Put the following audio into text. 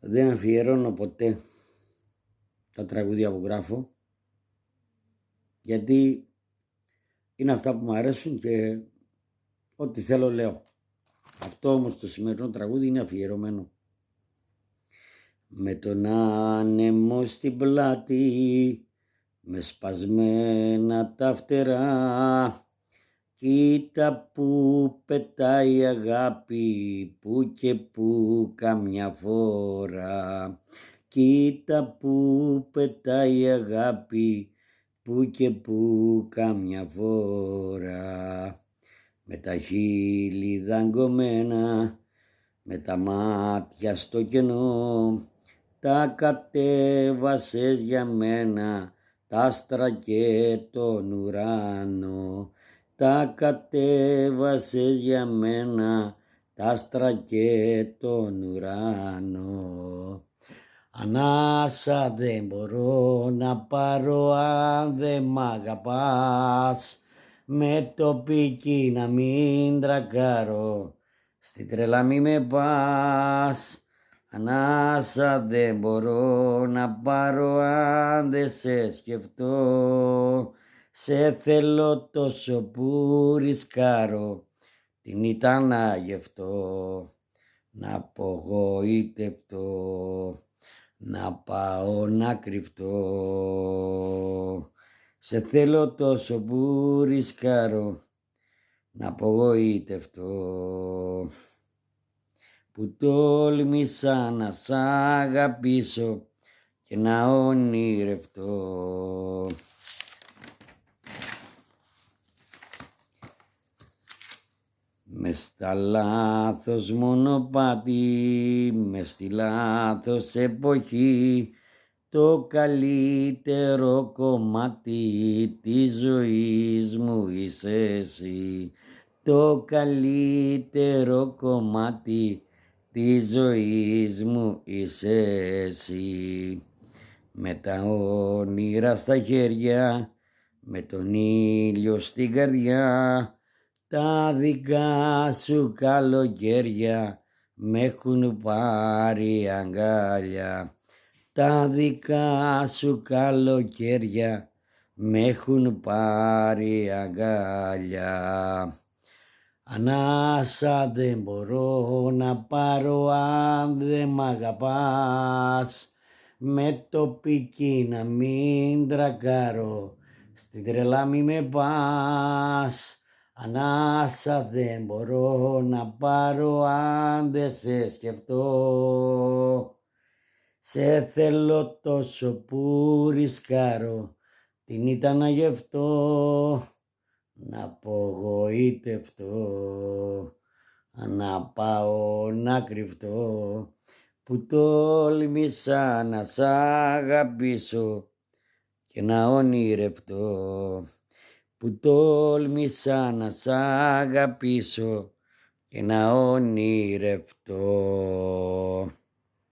Δεν αφιερώνω ποτέ τα τραγούδια που γράφω, γιατί είναι αυτά που μου αρέσουν και ό,τι θέλω λέω. Αυτό όμως το σημερινό τραγούδι είναι αφιερωμένο. Με τον άνεμο στην πλάτη, με σπασμένα τα φτερά, κοίτα που πετάει η αγάπη, που και που καμιά φορά. Κοίτα που πετάει η αγάπη, που και που καμιά φορά. Με τα χείλη δαγκωμένα, με τα μάτια στο κενό, τα κατέβασες για μένα, τα άστρα και τον ουρανό. Τα κατέβασες για μένα, τα άστρα και τον ουρανό. Ανάσα δεν μπορώ να πάρω αν δεν μ' αγαπάς, με το πικί να μην τρακάρω, στην τρέλα μη με πας. Ανάσα δεν μπορώ να πάρω αν δεν σε σκεφτώ, σε θέλω τόσο που ρισκάρω, την ήταν να γευτώ, να απογοητευτώ, να πάω να κρυφτώ. Σε θέλω τόσο που ρισκάρω, να απογοητευτώ, που τόλμησα να σ' αγαπήσω και να ονειρευτώ. Μες στα λάθος μονοπάτι, μες στη λάθος εποχή, το καλύτερο κομμάτι της ζωής μου είσαι εσύ. Το καλύτερο κομμάτι της ζωής μου είσαι εσύ. Με τα όνειρα στα χέρια, με τον ήλιο στην καρδιά, τα δικά σου καλοκαίρια με έχουν πάρει αγκάλια. Τα δικά σου καλοκαίρια με έχουν πάρει αγκάλια. Ανάσα δεν μπορώ να πάρω αν δεν μ' αγαπάς, με το πικί να μην τρακάρω, στην τρελά μη με πας. Ανάσα δεν μπορώ να πάρω αν δεν σε σκεφτώ, σε θέλω τόσο που ρισκάρω, την ήταν να γευτώ, να απογοητευτώ, να πάω να κρυφτώ, που τόλμησα να σ' αγαπήσω και να ονειρευτώ, που τόλμησα να σ' αγαπήσω και να ονειρευτώ.